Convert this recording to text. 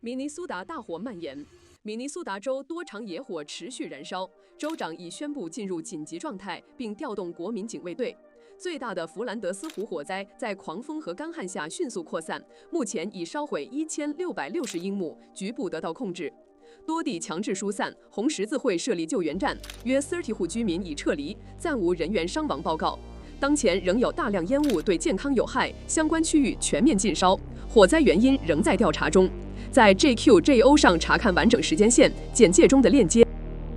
明尼苏达大火蔓延，明尼苏达州多场野火持续燃烧，州长已宣布进入紧急状态，并调动国民警卫队。最大的弗兰德斯湖火灾在狂风和干旱下迅速扩散，目前已烧毁1660英亩，局部得到控制。多地强制疏散，红十字会设立救援站，约30户居民已撤离，暂无人员伤亡报告。当前仍有大量烟雾对健康有害，相关区域全面禁烧，火灾原因仍在调查中。在 JQJO 上查看完整时间线，简介中的链接。